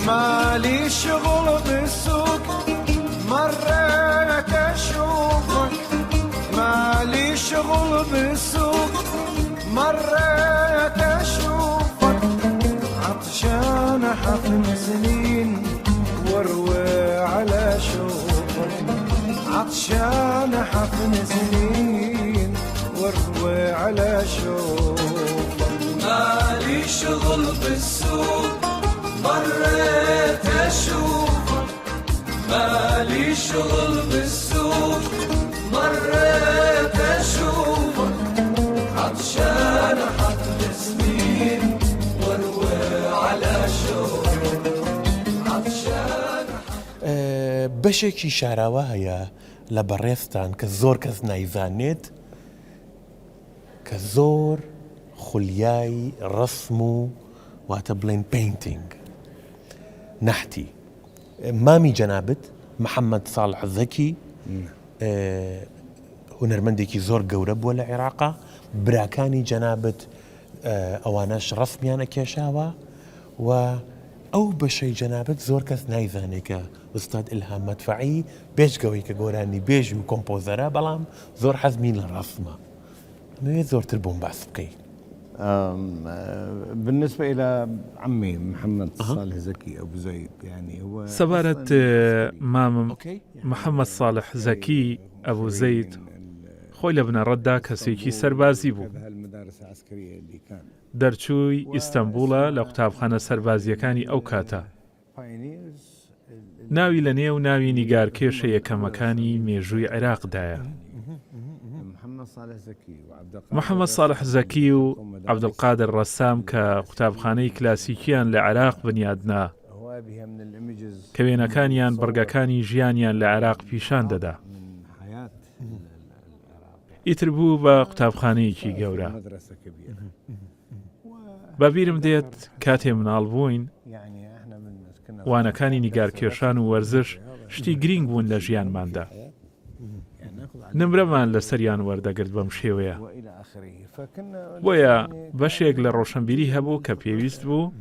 مالي شغل بالسوق مريت أشوفك، مالي شغل بالسوق مريت أشوفك، عطشان حفن سنين واروي على شوفك، عطشان حفن سنين واروي على شوفك. مالي شغل بالسوق مريت أشوفك، مالي شغل بالسوق مريت أشوفك، عطشان حفل سنين واروي على شوفك، عطشان بەشێکی شاراوە هەیە لە بەڕێستان کە زۆر کەس نایزانێت کە زۆر خولیای ڕسم و واتە بڵێن پینتینگ نەحتی. مامی جەنابەت محەممەد ساڵح زەکی هونەرمەندێکی زۆر گەورە بووە لە عێراقا، براکانی جەنابەت ئەوانەش ڕسمیان ئەکێشاوە و ئەو بەشەی جەنابەت زۆر کەس نایزانێت کە ئوستاد ئیلهام مەدفەعی پێشگەوەی کە گۆرانی بێژ و کۆمپۆزەرە بەڵام زۆر حەزمی لە ڕسمە. دەمەوێت زۆرتر بۆم باس بکەیت. بالنسبة إلى عمي محمد صالح زكي أبو زيد يعني هو سەبارەت مامم محەممەد ساڵح زەکی ئەبوو زەید خۆی لە بنەڕەتدا کەسێکی سەربازی بوو. دەرچووی ئیستەمبوڵە لە قوتابخانە سەربازیەکانی ئەو کاتە. ناوی لە نێو ناوی نیگارکێشە یەکەمەکانی مێژووی عێراقدایە. محەممەد ساڵح زەکی و عەبدولقادر ڕەسام کە قوتابخانەی کلاسیکیان لە عێراق بنیادنا کە وێنەکانیان بڕگەکانی ژیانیان لە عێراق پیشان دەدا. ئیتر بوو بە قوتابخانەیەکی گەورە. بەبیرم دێت کاتێ مناڵ بووین وانەکانی نیگارکێشان و وەرزش شتی گرنگ بوون لە ژیانماندا. نمرەمان لە سەریان وەردەگرت بەم شێوەیە. بۆیە بەشێک لە ڕۆشنبیری هەبوو کە پێویست بوو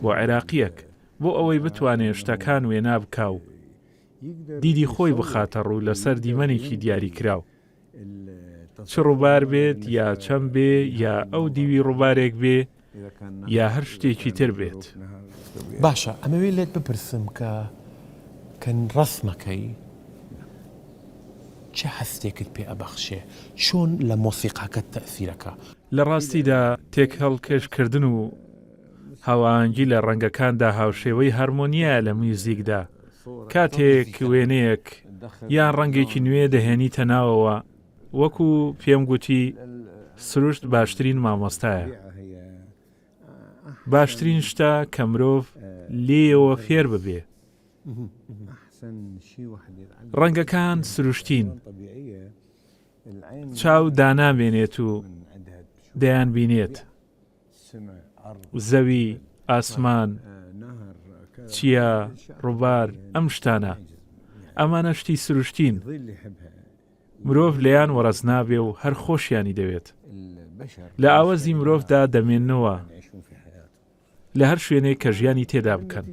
بۆ عێراقیەک بۆ ئەوەی بتوانێت شتەکان وێنا بکاو دیدی خۆی بخاتە ڕوو لەسەر دیمەنێکی دیاری کراو، چ ڕووبار بێت یا چەم بێ یا ئەو دیوی ڕووبارێک بێ یا هەر شتێکی تر بێت. باشە ئەمەوێ لێت بپرسم کە ڕسمەکەی چه هەستێکت پێ ئەبەخشێ، چۆن لە مۆسیقاکەت تەئسیرەکە؟ لە ڕاستیدا تێک هەڵکێشکردن و هاوانگی لە ڕەنگەکاندا هاوشێوەی هەرمۆنیە لە میوزیکدا. کاتێک وێنەیەک یان ڕەنگێکی نوێ دەهێنیتە ناوەوە، وەکو پێم گوتی سروشت باشترین مامۆستایە. باشترین شتە کە مرۆڤ لێەوە فێر ببێ. ڕەنگەکان سروشتین، چاو دانامێنێت و دەیان بینێت. زەوی، ئاسمان، چیا، ڕووبار، ئەم شتانە ئەمانە شتی سروشتین. مرۆڤ لەیان وەڕەز نابێ و هەر خۆشیانی دەوێت. لە ئاوەزی مرۆڤدا دەمێننەوە لە هەر شوێنەی کە ژیانی تێدا بکەن.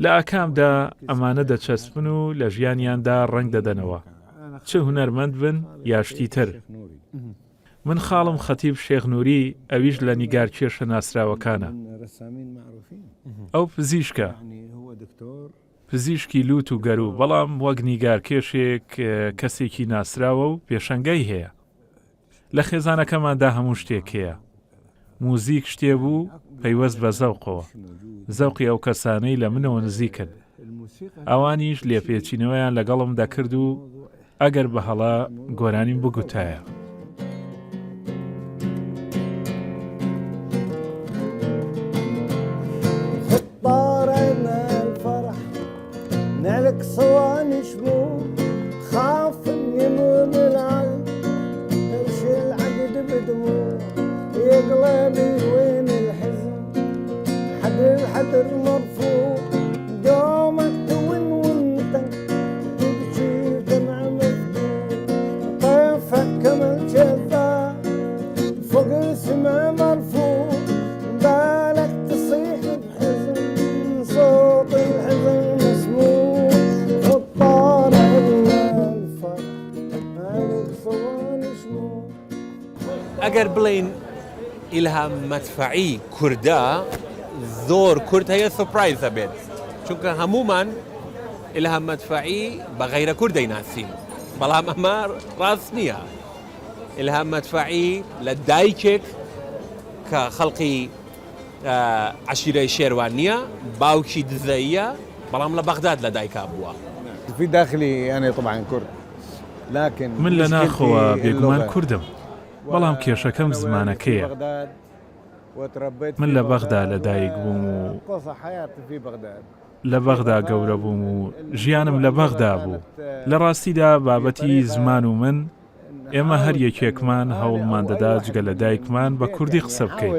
لە ئاکامدا ئەمانە دەچەسبن و لە ژیانیاندا ڕنگ دەدەنەوە، چه هونەرمەند بن یاشتی تر. من خاڵم خەتیب شێخ نووری ئەویش لە نیگارکێشە ناسراوەکانە. ئەو پزیشکە، پزیشکی لوت و گەرو، بەڵام وەک نیگارکێشێک کەسێکی ناسراوە و پێشەنگای هەیە. لە خێزانەکەماندا هەموو شتێک هەیە. موزیک شتێ بوو پەیوەست بە زەوقەوە. زەوقی ئەو کەسانەی لە منەوە نزیکن. ئەوانیش لێپێچینەوەیان لەگەڵم دەکرد و ئەگەر بە هەڵا گۆرانیم بگوتایە. نالك صواني شمو خاف يمون العلم كرش العقد بدموع يقلبي وين الحزن حدر مرفوع دومك تون وانت تبكي دمع مفتوح طيفك كمل جذاب فوق السما مرفوع بالك تصيح بحزن ئەگەر بڵین ئیلهام مەدفەعی کووردا زۆر کورد هەیە سوپرایز دەبێت چونکە هەمومان ئیلهام مەدفەعی بە غەیرە کورد دەیناسین بەڵام ئەمە ڕاست نییە ئیلهام مەدفەعی لە دایکێک کە خەڵقی عشیرەی شێروان نییە باوکی دزەیە بەڵام لە بەغداد لە دایکا بووە في داخلي يعني طبعا كرد لكن من لە ناخەوە بێگومان کوردم بەڵام کێشەکەم زمانەکەیە من لە بەغدا لەدایک بووم و لە بەغدا گەورە بووم و ژیانم لە بەغدا بوو لە ڕاستیدا بابەتی زمان و من ئێمە هەر یەکێکمان هەوڵمان دەدا جگە لە دایکمان بە کوردی قسە بکەین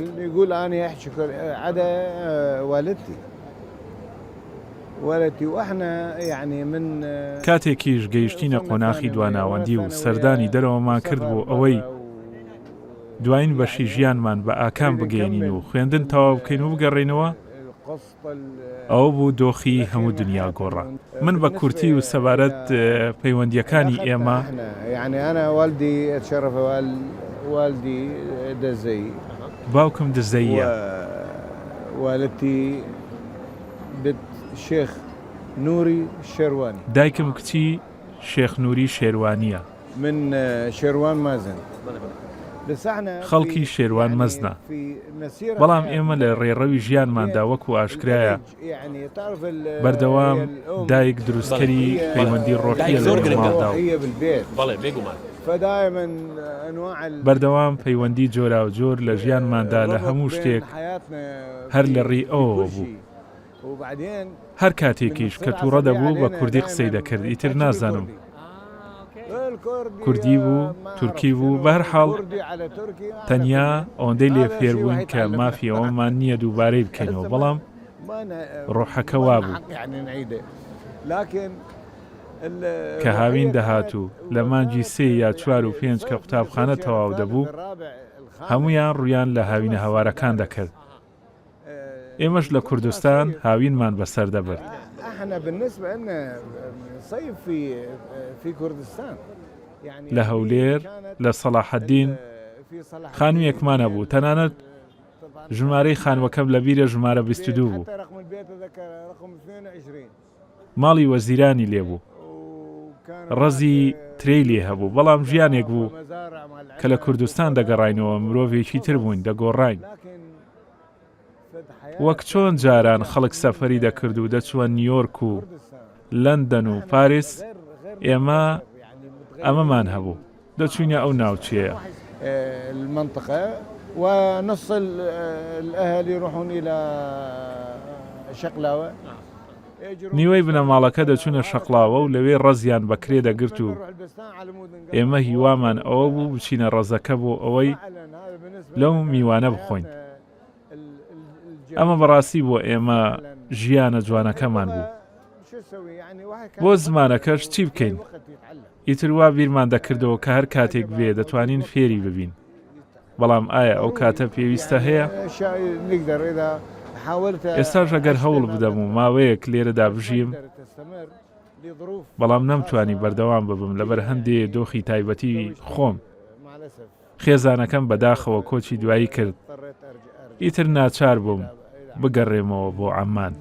کاتێکیش گەیشتینە قۆناخی دواناوەندی و سەردانی دەرەوەمان کرد بۆ ئەوەی دوایین بەشی ژیانمان بە ئاکام بگەێنین و خوێندن تەواو بکەین و بگەڕێنەوە ئەوە بوو دۆخی هەموو دنیا گۆڕا من بە کورتی و سەبارەت پەیوەندیەکانی ئێمە باوکم دزەیە شێخ نوری شێروانی دایکم کچی شێخ نوری شێروانیە من شێروان مازن خەڵکی شێروان مەزنە بەڵام ئێمە لە ڕێڕەوی ژیانماندا وەکو ئاشکرایە بەردەوام دایک دروستکەری پەیوەندی ڕۆحیە لە ماڵدا بەردەوام پەیوەندی جۆرا و جۆر لە ژیانماندا لە هەموو شتێک هەر لە ڕێی ئەوە بوو هەر کاتێکیش کە تووڕە دەبوو بە کوردی قسەی دەکرد ئیتر نازانم کوردی بوو تورکی بوو بە هەر حاڵ تەنیا ئەوەندەی لێ فێر بووین کە مافی ئەوەمان نییە دووبارەی بکەینەوە بەڵام ڕۆحەکە وا بوو کە هاوین دەهات و لە مانجی 3 یا 4 و 5 کە قوتابخانە تەواو دەبوو هەمویان ڕویان لە هاوینە هەوارەکان دەکرد ئێمەش لە کوردستان هاوینمان بەسەر دەبرد لە هەولێر لە سەلاحەدین خانوویەکمانە بوو تەنانەت ژمارەی خانوەکەم لە بیرە ژمارە 22 بوو ماڵی وەزیرانی لێبوو ڕەزی ترێی لێ هەبوو بەڵام ژیانێک بوو کە لە کوردستان دەگەڕاینەوە مرۆڤێکی تر بووین دەگۆڕاین وەک چۆن جاران خەڵک سەفەری دەکرد و دەچووە نیویۆرک و لەندەن و پاریس ئێمە ئەمەمان هەبوو دەچوینە ئەو ناوچەیە المنطقة ونص الأهل يروحون إلى شقلاوة نیوەی بنەماڵەکە دەچوونە شەقلاوە و لەوێ ڕەزیان بەکرێ دەگرت و ئێمە هیوامان ئەوە بوو بچینە ڕەزەکە بۆ ئەوەی لەو میوانە بخۆین ئەمە بەڕاستی بۆ ئێمە ژیانە جوانەکەمان بوو بۆ زمانەکەش چی بکەین ئیتر وا بیرمان دەکردەوە کە هەر کاتێک بێ دەتوانین فێری ببین بەڵام ئایا ئەو کاتە پێویستە هەیە ئێستاش ئەگەر هەوڵ بدەم و ماوەیەک لێرەدا بژیم بەڵام نەمتوانی بەردەوام ببم لەبەر هەندێ دۆخی تایبەتی خۆم خێزانەکەم بەداخەوە کۆچی دوایی کرد ئیتر ناچار بووم بگەڕێمەوە بۆ عەمان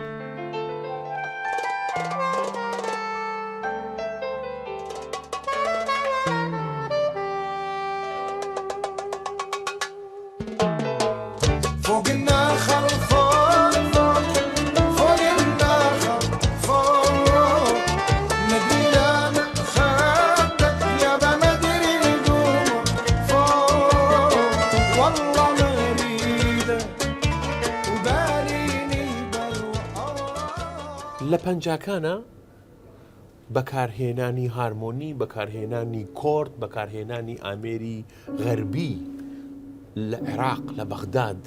لە پەنجاکانە بەکارهێنانی هارمۆنی بەکارهێنانی کۆرد بەکارهێنانی ئامێری غەربی لە عێراق لە بەغداد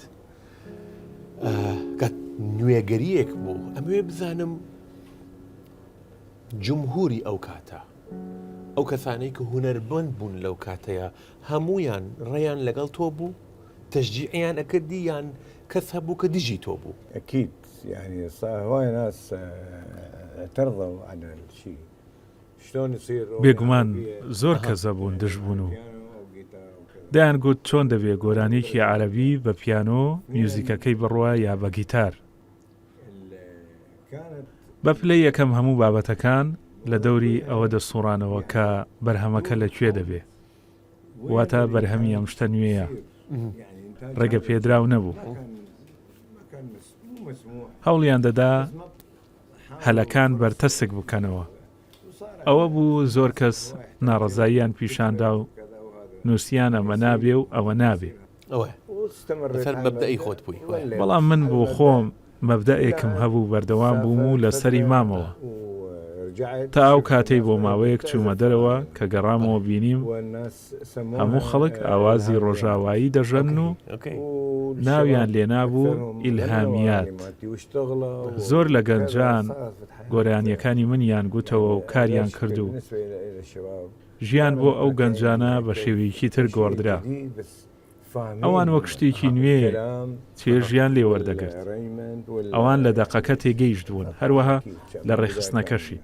کە نوێگەریەک بوو ئەمەوێ بزانم جمهوری ئەو کاتە ئەو کەسانەی کە هونەربەند بوون لەو کاتەیە هەمویان ڕێیان لەگەڵ تۆ بوو تەشجیعیان ئەکردی یان کەس هەبوو کە دژی تۆ بوو أكيد يعني هواي ناس اعترضوا على الشيء شلون يصير بێگومان زۆر کەس بوون دژبوون و دایان گوت چۆن دەبێت گۆرانێکی عەرەبی بە پیانۆ میوزیکەکەی بڕوە یا بە گیتار. بە پلەی یەکەم هەموو بابەتەکان لە دەوری ئەوە دەسوڕانەوە کە بەرهەمەکە لەکوێ دەبێ، واتە بەرهەمی ئەم شتە نوێیە، ڕێگە پێدراو نەبوو. هەوڵیان دەدا هەلەکان بەرتەسک بکەنەوە. ئەوە بوو زۆر کەس ناڕەزاییان پیشاندا و نووسیان ئەمە نابێ و ئەوە نابێ. مەبدەئی خۆت بووی. بەڵام من بۆ خۆم مەبدەئێکم هەبوو بەردەوام بووم و لەسەری مامەوە تا ئەو کاتەی بۆ ماوەیەک چوومە دەرەوە کە گەڕامەوە بینیم هەموو خەڵک ئاوازی ڕۆژاوایی دەژەن و ناویان لێنابوو ئیلهامیات. زۆر لە گەنجان گۆرانیەکانی منیان گوتەوە و کاریان کرد و ژیان بۆ ئەو گەنجانە بە شێوەیەکی تر گۆڕدرا. ئەوان وەک شتێکی نوێ چێژیان لێ وەردەگرت. ئەوان لە دەقەکە تێگەیشت بوون، هەروەها لە ڕێخستنەکەشی.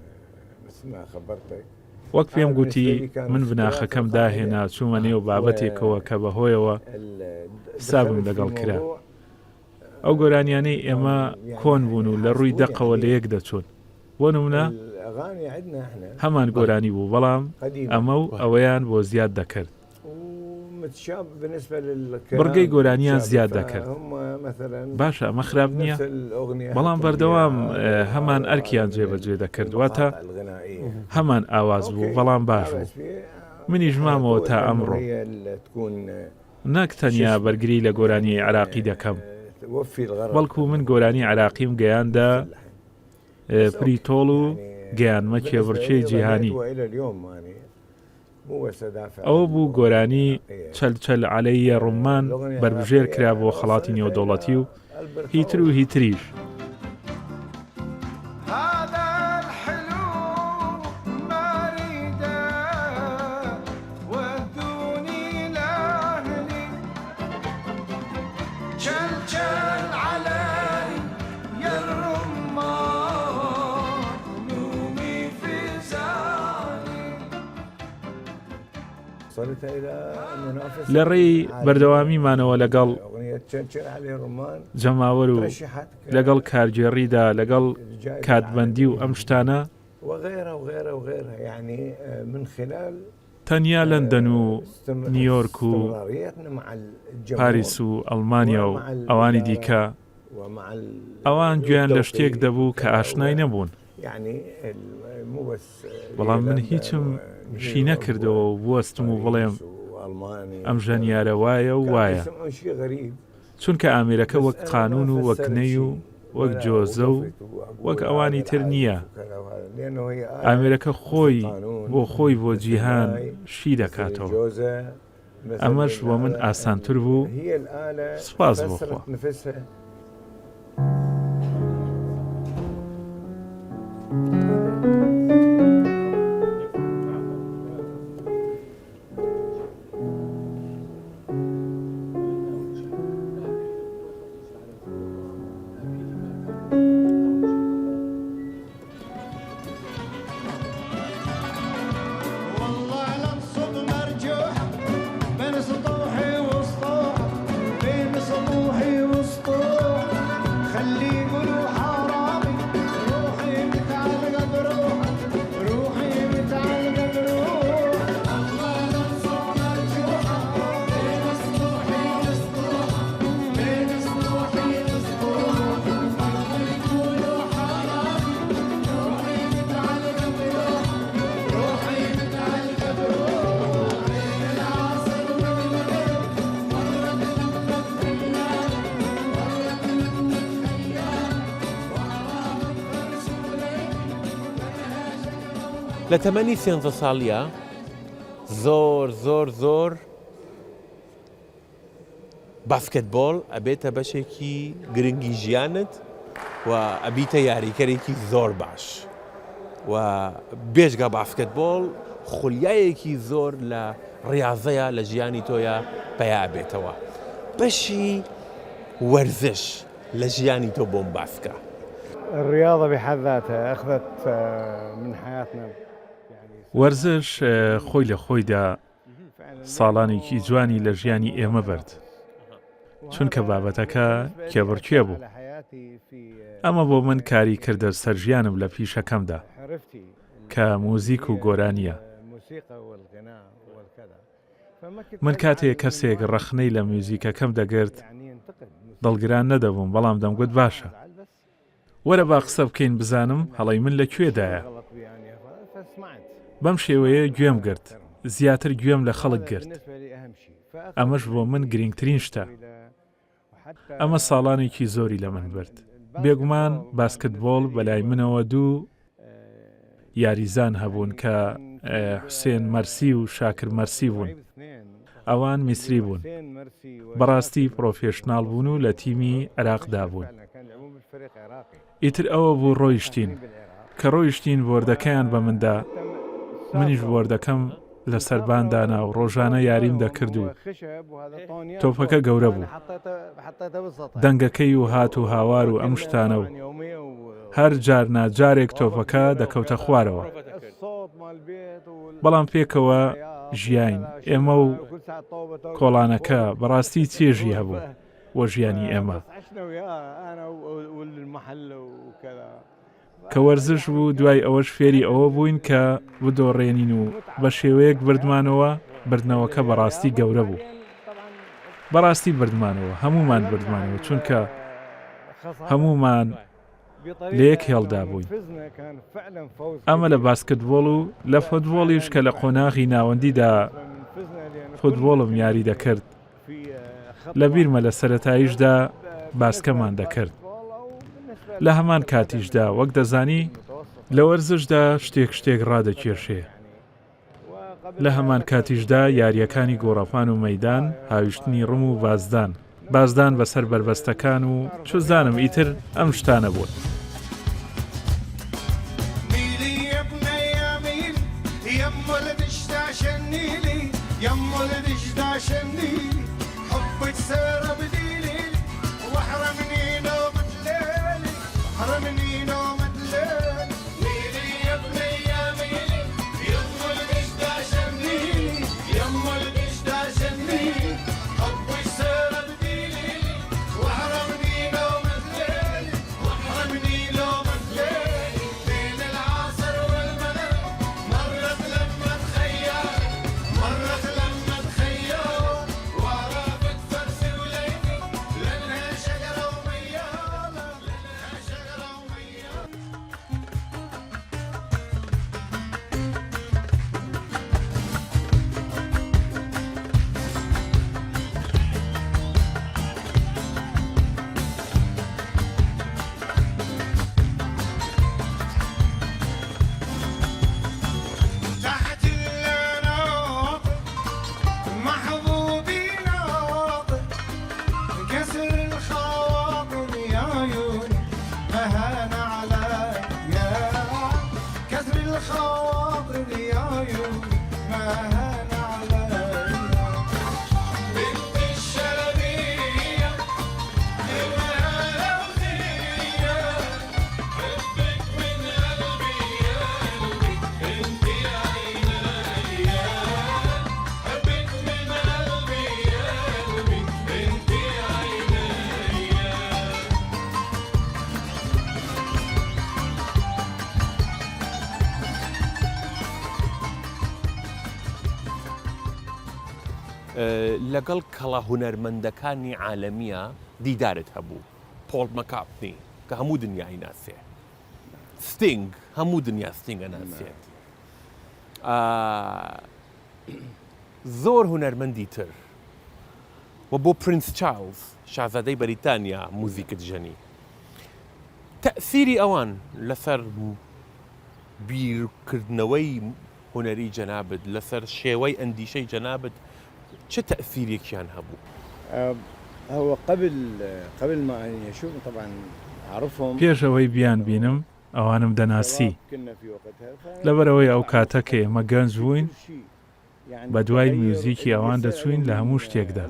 وەک پێم گوتی من بناخەکەم داهێنا چوومە نێو بابەتێکەوە کە بەهۆیەوە حسابم لەگەڵ کرا. ئەو گۆرانیانەی ئێمە کۆن بوون و لە ڕووی دەقەوە لە یەک دەچون. بۆ نمونە هەمان گۆرانی بوو، بەڵام ئەمە و ئەوەیان بۆ زیاد دەکرد. بڕگەی گۆرانیان زیاد دەکرد. باشە ئەمە خراپ نییە، بەڵام بەردەوام هەمان ئەرکیان جێبەجێ دەکردواتە هەمان ئاواز بوو، بەڵام باش بوو. منیش مامەوە تا ئەمڕۆ نەک تەنیا بەرگری لە گۆرانی عێراقی دەکەم، بەڵکو من گۆرانی عێراقیم گەیاندا پریتۆڵ و گەیانمە کێبڕچەی جیهانی. ئەوە بوو گۆرانی چەل عەلەیە ڕوومان بربژێر کرا بۆ خەڵاتی نێودەوڵەتی و هیتر و هیتریش. لە ڕێی بەردەوامیمانەوە لەگەڵ جەماوەر و لەگەڵ کارگێڕیدا لەگەڵ کاتبەندی و ئەم شتانە تەنیا لەندەن و نیویۆرک و پاریس و ئەڵمانیا و ئەوانی دیکە ئەوان گوێیان لە شتێک دەبوو کە ئاشنای نەبوون. بەڵام من هیچم شی نەکردەوە و بوەستم و بڵێم ئەم ژەنیارە وایە و وایە، چونکە ئامێرەکە وەک قانون و وەک نەی و وەک جۆزە و وەک ئەوانی تر نییە. ئامێرەکە خۆی بۆ جیهان شی دەکاتەوە. ئەمەش بۆ من ئاسانتر بوو. سوپاس بۆخوا. لە تەمەنی 13 ساڵیە زۆر باسکتبۆڵ ئەبێتە بەشێکی گرنگی ژیانت و ئەبیتە یاریکەرێکی زۆر باش و بێژگە باسکتبۆڵ خولیایەکی زۆر لە ڕاضەیە لە ژیانی تۆیە پیا بێتەوە. بەشی وەرزش لە ژیانی تۆ بۆم باسکە. الرياضة بحد ذاتها أخذت من حياتنا. وەرزش خۆی لە خۆیدا ساڵانێکی جوانی لە ژیانی ئێمە برد چونکە بابەتەکە کێبڕکێ بوو. ئەمە بۆ من کاری کردە سەر ژیانم لە پیشەکەمدا کە موزیک و گۆرانیە. من کاتێک کەسێک ڕەخنەی لە میوزیکەکەم دەگرت دڵگران نەدەبووم، بەڵام دەمگوت باشە وەرە با قسە بکەین بزانم هەڵی من لەکوێدایە. بەم شێوەیە گوێم گرت، زیاتر گوێم لە خەڵک گرت. ئەمەش بۆ من گرنگترین شتە. ئەمە ساڵانێکی زۆری لە من برد. بێگومان باسکتبۆڵ بەلای منەوە دوو یاریزان هەبوون کە حوسێن مەرسی و شاکر مەرسی بوون. ئەوان میسری بوون، بەڕاستی پرۆفێشناڵ بوون و لە تیمی عێراقدا بوون. ئیتر ئەوە بوو ڕۆیشتین کە ڕۆیشتین بۆردەکەیان بە مندا، منیش بۆردەکەم لە سەرباندانا و ڕۆژانە یاریم دەکرد و تۆپەکە گەورە بوو، دەنگەکەی و هات و هاوار و ئەم شتانە و هەر جار ناجارێک تۆپەکە دەکەوتە خوارەوە. بەڵام پێکەوە ژیاین ئێمە و کۆڵانەکە بەڕاستی چێژی هەبوو وە ژیانی ئێمە کە وەرزش بوو. دوای ئەوەش فێری ئەوە بووین کە بدۆڕێنین و بە شێوەیەک بردمانەوە. بردنەوەکە بەڕاستی گەورە بوو، بەڕاستی بردمانەوە، هەمومان بردمانەوە، چونکە هەمومان لە یەک هێڵدا بووین. ئەمە لە باسکتبۆڵ و لە فوتبۆڵیش کە لە قۆناغی ناوەندیدا فوتبۆڵم یاری دەکرد. لە بیرمە لە سەرەتاییشدا باسکەمان دەکرد. لە هەمان کاتیشدا وەک دەزانی لە وەرزشدا شتێک ڕادەکێشێ. لە هەمان کاتیشدا یاریەکانی گۆڕەپان و مەیدان، هاویشتنی ڕم و بازدان بەسەر بربەستەکان و چوزانم ئیتر ئەم شتانە بوون. لەگەڵ کەڵە هونەرمەندەکانی عالەمیە دیدارت هەبوو. پۆڵ مەکارتنی کە هەموو دنیای ناسێ، ستینگ هەموو دنیا ستینگە ناسێت، زۆر هونەرمەندی تر و بۆ پرینس چارلز شازادەی بەریتانیا موزیکت ژەنی. تەئسیری ئەوان لەسەر بیرکردنەوەی هونەری جەنابەت، لەسەر شێوەی ئەندیشەی جەنابەت چه تأثيركيان هبو؟ هو قبل ما أن يشوف طبعا أعرفهم. پێشەوەی بیان بینم ئەوانم دەناسی. لەبەرەوەی ئەو کاتە کە ئێمە گەنج بووین بە دوای میوزیکی ئەوان دەچوین لە هەموو شتێکدا.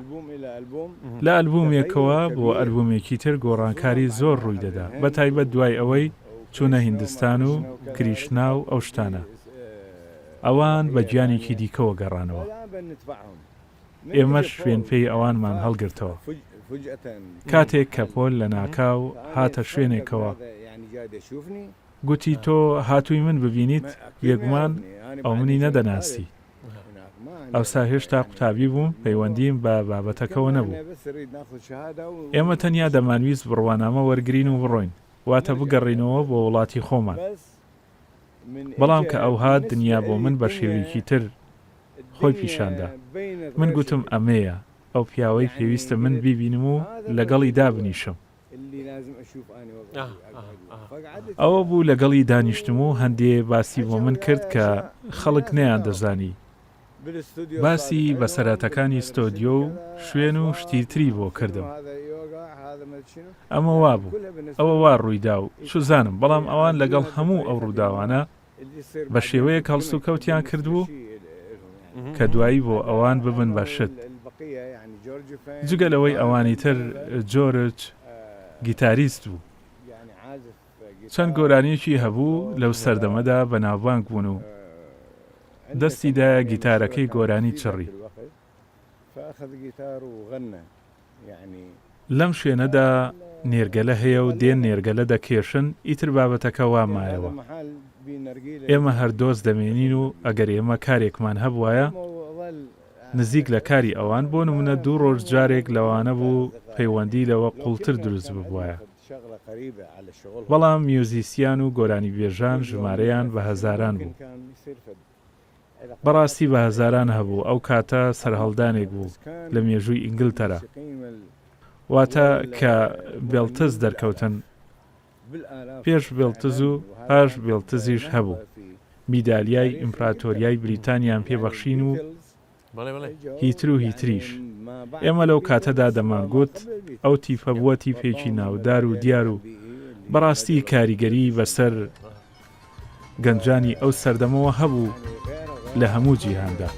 لە ئەلبومێکەوە بۆ ئەلبومێکی تر گۆڕانکاری زۆر ڕووی دەدا، بە تایبەت دوای ئەوەی چوونە هیندستان و کریشنا و ئەو شتانە. ئەوان بە گیانێکی دیکەوە گەڕانەوە. ئێمەش شوێن پێی ئەوانمان هەڵگرتەوە. کاتێک کە پۆل لە ناکاو هاتە شوێنێکەوە گوتی تۆ هاتووی من ببینیت بێگومان ئەو منی نەدەناسی. ئەوسا هێشتا قوتابی بووم پەیوەندیم بە بابەتەکەەوە نەبوو. ئێمە تەنیا دەمانویست بڕوانامە وەرگرین و بڕۆین واتە بگەڕینەوە بۆ وڵاتی خۆمان. بەڵام کە ئەو هات دنیا بۆ من بە شێوەیەکی تر خۆی پیشاندا. من گوتم ئەمەیە ئەو پیاوەی پێویستە من بیبینم و لەگەڵی دابنیشم. ئەوە بوو لەگەڵی دانیشتم و هەندێ باسی بۆ من کرد کە خەڵک نەیان دەزانی. باسی بەسەراتەکانی ستۆدیۆ و شوێن و شتیتری بۆ کردم. ئەمە وا بوو ئەوە وا ڕوویدا و شوزانم بەڵام ئەوان لەگەڵ هەموو ئەو ڕووداوانە بە شێوەیە هەڵس و کەوتیان کردبوو کە دوایی بۆ ئەوان ببن بەشت. جگەلەوەی ئەوانی تر جۆرج گیتاریست بوو. چەند گۆرانیەکی هەبوو لەو سەردەمەدا بەناوبانگ بوون و دەستیدا گیتارەکەی گۆرانی چڕی. لەم شوێنەدا نێرگەلە هەیە و دێن نێرگەلە دەکێشن ئیتر بابەتەکە وامایەوە. ئێمە هەر دۆست دەمێنین و ئەگەر ئێمە کارێکمان هەبوایە نزیک لە کاری ئەوان بۆ نمونە 2 ڕۆژ جارێک لەوانە بوو پەیوەندی لەوە قوڵتر دروست ببوایە. بەڵام میوزیسیان و گۆرانی بێژان ژمارەیان بە هەزاران بوو. بەڕاستی بە هەزاران هەبوو. ئەو کاتە سەرهەڵدانێک بوو لە مێژووی ئینگلتەرا. واتە کە بێڵتز دەرکەوتن پێش بێڵتز و پاش بێڵتزیش هەبوو. میدالیای ئیمپراتۆریای بریتانیان پێبەخشین و هیتر و هیتریش. ئێمە لەو کاتەدا دەمانگوت ئەو تیفە بووە تیفێکی ناودار و دیار و بەڕاستی کاریگەری بەسەر گەنجانی ئەو سەردەمەوە هەبوو لە هەموو جیهاندا.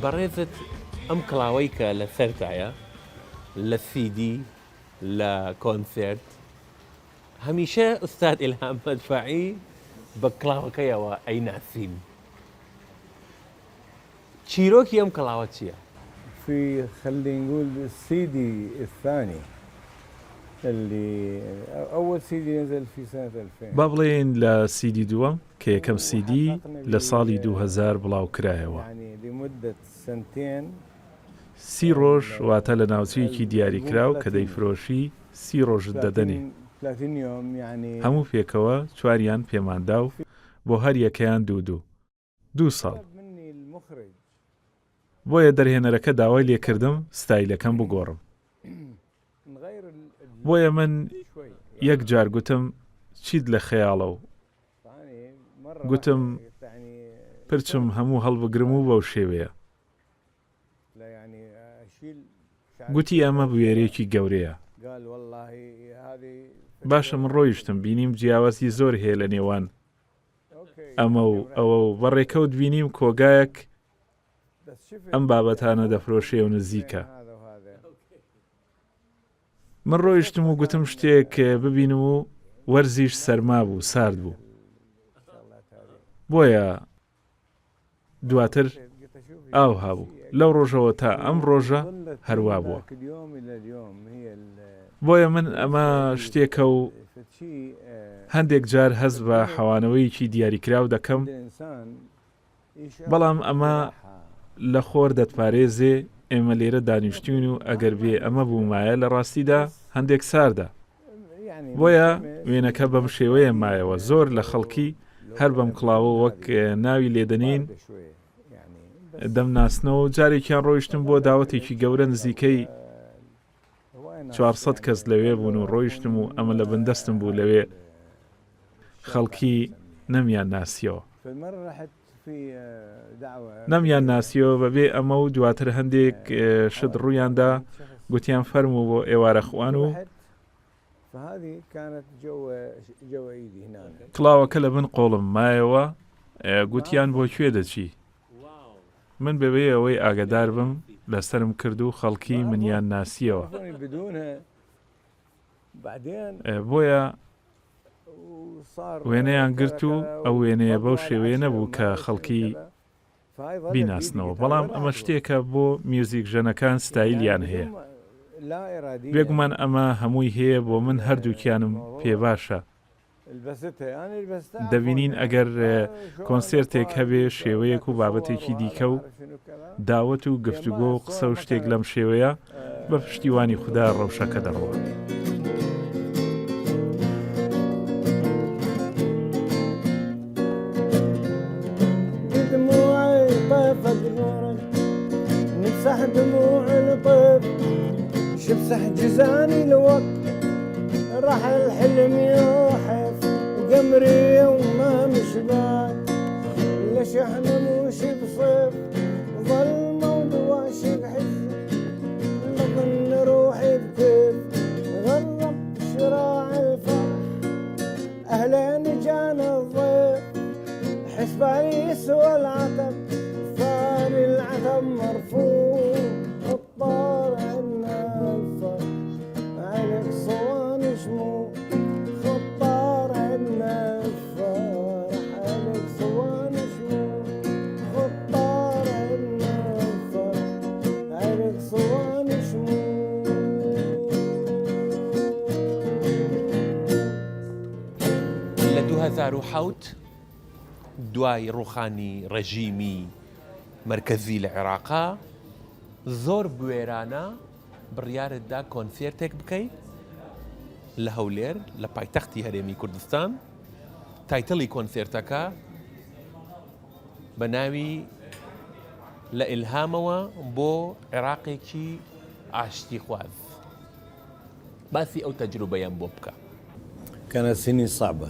بەڕێزت ئەم کڵاوەی کە لە سەرتایە لە سیدی لە کۆنسرت هەمیشە ئوستاد ئیلهام مەدفەعی بە کڵاوەکەیەوە ئەیناسین. چیرۆکی ئەم کڵاوە چییە؟ في خلينا نقول السيدي الثاني اللي أول سيدي نزل في سنة 2000. با بڵێن لە سیدی دووەم کە یەکەم سیدی لە ساڵی 2000 بڵاو کرایەوە. يعني لمدة سنتين 30 ڕۆژ واتە لە ناوچەیەکی دیاریکراو کە دەیفرۆشی 30 ڕۆژت دەدەنێ. 30 يوم يعني هەموو پێکەوە 4یان پێماندا و بۆ هەر یەکەیان 2 ساڵ. بۆیە دەرهێنەرەکە داوای لێکردم ستایلەکەم بگۆڕم. بۆیە من یەک جار گوتم چیت لە خەیاڵە و گوتم پرچم هەموو هەڵبگرم و بەو شێوەیە. گوتی ئەمە بوێرێکی گەورەیە. باشە من ڕۆیشتم بینیم جیاوازی زۆر هەیە لە نێوان ئەمە و ئەوە و بەڕێکەوت بینیم کۆگایەک ئەم بابەتانە دەفرۆشێ و نزیکە. من ڕۆیشتم و گوتم شتێک ببینم و وەرزیش سەرما بوو سارد بوو بۆیە دواتر ئاو هابوو لەو ڕۆژەوە تا ئەم ڕۆژە هەروە بووە بۆیە من ئەمە شتێکە و هەندێک جار هەز بە حەوانەوەیکی دیاریکراو دەکەم بەڵام ئەمە لە خۆر دەتپارێزێ ئێمە لێرە دانیشتین و ئەگەر بێ ئەمە بوومایە لە ڕاستیدا هەندێک ساردە بۆیە وێنەکە بەم شێوەیە مایەوە زۆر لە خەڵکی هەر بەم کڵاوە وەک ناوی لێدەنین دەمناسنەوە جارێکیان ڕۆیشتم بۆ داوەتێکی گەورە نزیکەی 400 کەس لەوێ بوون و ڕۆیشتم و ئەمە لە بندەستم بوو لەوێ خەڵکی نەمیان ناسیەوە نەمیان ناسیەوە بەبێ ئەمە و دواتر هەندێک شت ڕوویاندا گوتیان فەرموو بۆ ئێوارە خوان و کڵاوەکە لە بن قۆڵم مایەوە گوتیان بۆ کوێ دەچی من بەبێ ئەوەی ئاگدار بم لەسرم کرد و خەڵکی منیان ناسیەوە بۆیە وێنەیان گرت و ئەو وێنەیە بەو شێوەیە نەبوو کە خەڵکی بیناسنەوە بەڵام ئەمە شتێکە بۆ میوزیک ژەنەکان ستایلیان هەیە بێگومان ئەمە هەمووی هەیە بۆ من هەردووکیانم پێ باشە دەبینین ئەگەر کۆنسێرتێک هەبێ شێوەیەک و بابەتێکی دیکە و داوەت و گفتوگۆ و قسە و شتێک لەم شێوەیە بە پشتیوانی خوددا ڕەوشەکە دەڕەوە نمسح دموع الطيف شمسح جزاني الوقت راح الحلم يوحف قمري وما مشبات ليش احنا مش بصيف ظلمة ودواشق حزن لكن روحي بكيف غرب شراع الفرح اهلين جانا الضيف حسبالي يسوى العتب ثاني العتب مرفوع الطار عنا الفرح عليك صوان شموع خطار عنا الفرح عليك صوان شموع خطار عنا الفرح عليك صوان شموع لە 2007 دوای ڕوخانی ڕژیمی مرکزی لە عێراقا زۆر بوێرانە بڕیارتدا کۆنسێرتێک بکەیت لە هەولێر لە پایتەختی هەرێمی کوردستان تایتڵی کۆنسێرتەکە بە ناوی لە ئیلهامەوە بۆ عێراقێکی ئاشتی خواز باسی ئەو تەجروبەیان بۆ بکە كانت سنين صعبة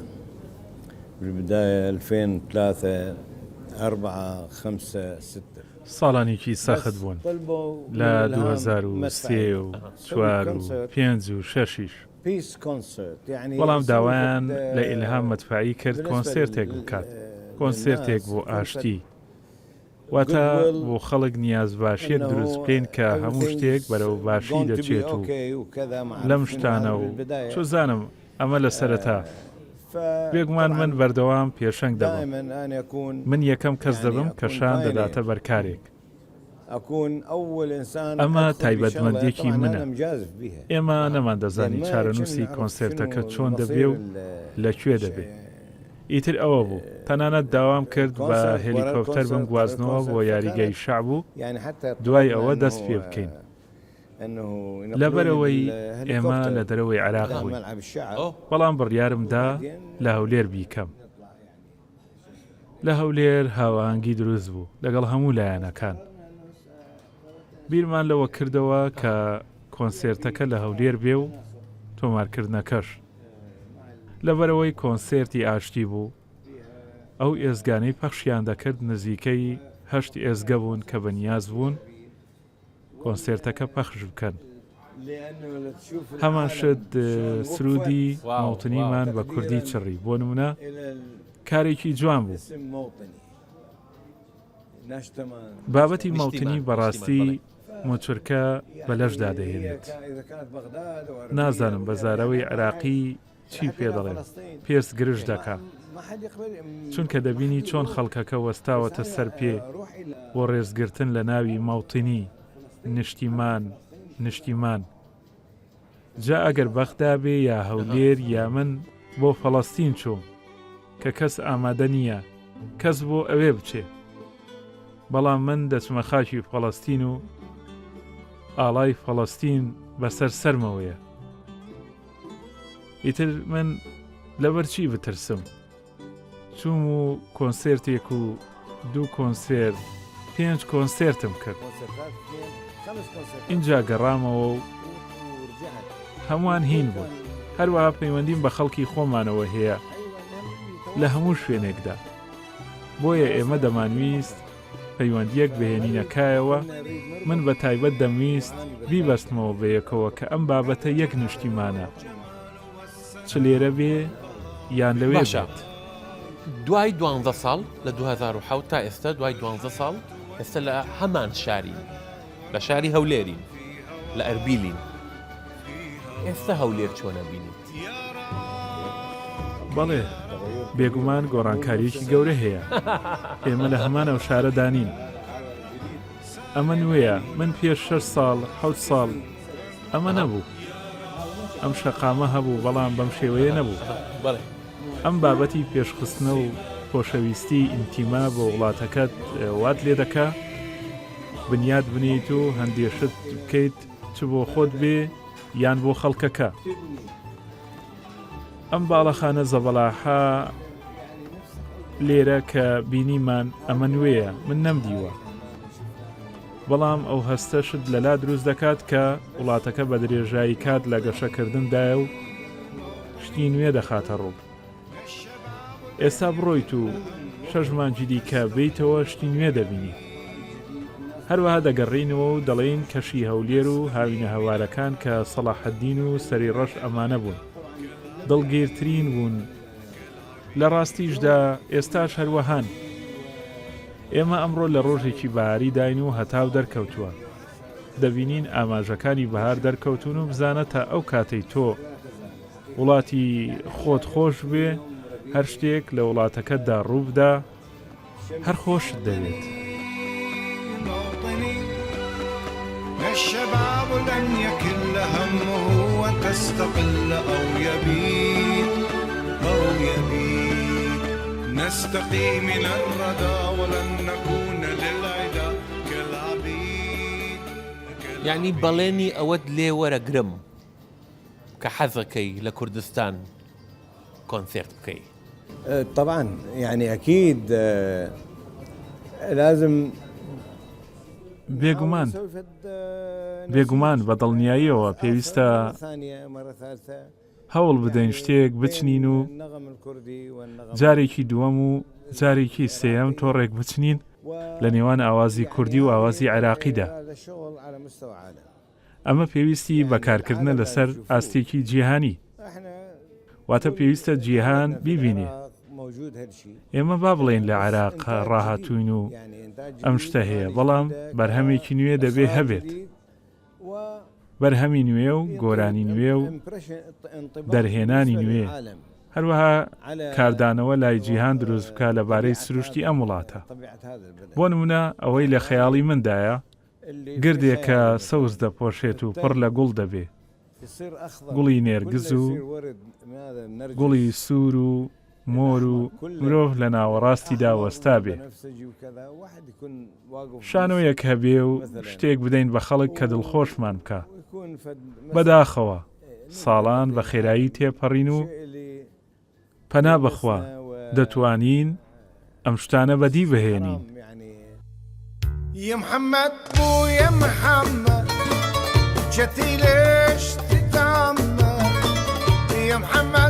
بالبداية 2003 4 5 6 ساڵانێکی سەخت بوون لە 2003 و 4 و 5 و 6 بەڵام داوایان لە ئیلهام مەدفعی کرد کۆنسێرتێک بکات کۆنسێرتێک بۆ ئاشتی واتە بۆ خەڵک نیاز باشیەک دروست بکەین کە هەموو شتێک بەرەو باشی دەچێت و لەم شتانە و چۆزانم ئەمە لە سەرەتا بێگومان من بەردەوام پێشەنگ دەبم من یەکەم کەس دەبم کە شان دەداتە بەرکارێک ئەمە تایبەتمەندێکی منە ئێمە نەمان دەزانی چارەنووسی کۆنسێرتەکە چۆن دەبێ و لەکوێ دەبێ ئیتر ئەوە بوو تەنانەت داوام کرد بە هێلیکۆپتەر بم گوازنەوە بۆ یاریگەی شەعب و دوای ئەوە دەست پێ بکەین لەبەرەوەی ئێمە لە دەرەوەی عێراق بووین بەڵام بڕیارمدا لە هەولێر بیکەم لە هەولێر هاوانگی دروست بوو لەگەڵ هەموو لایەنەکان بیرمان لەوە کردەوە کە کۆنسێرتەکە لە هەولێر بێ و تۆمارکردنەکەش لەبەرەوەی کۆنسێرتی ئاشتی بوو ئەو ئێزگانەی پەخشیان دەکرد نزیکەی 8 ئێزگە بوون کە بەنیاز بوون کۆنسێرتەکە پەخش بکەن هەمان شت سرودی مەوتنیمان بە کوردی چڕی بۆ نمونە کارێکی جوان بوو بابەتی مەوتنی بەڕاستی مۆچورکە بەلەشدا دەهێنێت. نازانم بەزارەوەی عراقی چی پێ دەڵێن، پێست گرژ دەکا، چونکە دەبینی چۆن خەڵکەکە وەستاوەتە سەر پێ بۆ ڕێزگرتن لە ناوی ماوتنی نیشتیمان. جا ئەگەر بەخدا بێ یا هەولێر یا من بۆ فەڵەستین چووم کە کەس ئامادە نییە کەس بۆ ئەوێ بچێ، بەڵام من دەچمە خاکی فەڵەستین و ئاڵای فەڵەستین بەسەر سەرمەوەیە. ئیتر من لەبەرچی بترسم؟ چووم و کۆنسێرتێک و 2 کۆنسێرت 5 کۆنسێرتم کرد. اینجا گەڕامەوە و هەمووان هین بوون. هەروەها پەیوەندیم بە خەڵکی خۆمانەوە هەیە لە هەموو شوێنێکدا، بۆیە ئێمە دەمانویست پەیوەندیەک بهێنینەکایەوە. من بە تایبەت دەمویست بیبەستمەوە بەیەکەوە کە ئەم بابەتە یەک نیشتیمانە، چ لێرە بێ یان لەوێ بێت. دوای 12 ساڵ لە 2007 تا ئێستا، دوای 12 ساڵ ئێستا لە هەمان شاری، لە شاری هەولێرین، لە ئەربیلین. ئێستا هەولێر چۆنە بینیت؟ بەڵێ، بێگومان گۆڕانکاریەکی گەورە هەیە. ئێمە لە هەمانەو شارە دانین. ئەمە نوێیە، من پێش 6 ساڵ 7 ساڵ ئەمە نەبوو. ئەم شەقامە هەبوو، بەڵام بەم شێوەیە نەبوو. ئەم بابەتی پێشخستنە و خۆشەویستی ئینتیما بۆ وڵاتەکەت وات لێ دەکا بنیاد بنیت و هەندێشت بکەیت چ بۆ خۆت بێ یان بۆ خەڵکەکە. ئەم باڵەخانە زەبەلاحە لێرە کە بینیمان ئەمە نوێیە، من نەمدیوە، بەڵام ئەو هەستەشت لەلا دروست دەکات کە وڵاتەکە بە درێژایی کات لە گەشەکردندایە و شتی نوێ دەخاتە ڕوو. ئێستا بڕۆیت و 6 مانگی دیکە بیتەوە شتی نوێ دەبینی. هەروەها دەگەڕینەوە و دەڵێن کەشی هەولێر و هاوینە هەوارەکان کە سەلاحەدین و سەری ڕەش ئەمانە بوون، دڵگیرترین بوون. لە ڕاستیشدا ئێستاش هەروەهان. ئێمە ئەمڕۆ لە ڕۆژێکی بەهاری داین و هەتاو دەرکەوتووە. دەبینین ئاماژەکانی بەهار دەرکەوتون و بزانە تا ئەو کاتەی تۆ وڵاتی خۆت خۆش بێ، هەر شتێک لە وڵاتەکەتدا ڕووبدا هەر خۆشت دەوێت. الشباب لن يكل همه وتستقل أو يبيد نستقي من الردى ولن نكون للعدا كالعبيد. يعني بەڵێنی ئەوەت لێ وەرەگرم کە حەزەکەی لە کوردستان کۆنسێرت بکەی. طبعا يعني أكيد لازم بێگومان بە دڵنیاییەوە پێویستە هەوڵ بدەین شتێک بچنین و جارێکی دووەم و جارێکی سێەم تۆڕێک بچنین لە نێوان ئاوازی کوردی و ئاوازی عێراقیدا. ئەمە پێویستی بەکارکردنە لەسەر ئاستێکی جیهانی، واتە پێویستە جیهان بیبینێ. ئێمە با بڵێن لە عێراق ڕاهاتوین و ئەم شتە هەیە، بەڵام بەرهەمێکی نوێ دەبێ هەبێت، بەرهەمی نوێ و گۆرانی نوێ و دەرهێنانی نوێ، هەروەها کاردانەوە لای جیهان دروست بکە لەبارەی سروشتی ئەم وڵاتە. بۆ نمونە ئەوەی لە خەیاڵی مندایە گردێکە سەوز دەپۆشێت و پڕ لە گوڵ دەبێ، گوڵی نێرگز و گوڵی سوور و مۆر و مرۆڤ لە ناوەڕاستیدا وەستا بێ. شانۆیەک هەبێ و شتێک بدەین بە خەڵک کە دڵخۆشمان بکە. بەداخەوە ساڵان بە خێرایی تێپەڕین و پەنا بەخوا دەتوانین ئەم شتانە بەدی بهێنین. يا محمد بو يا محمد جتي ليش تتعمد يا محمد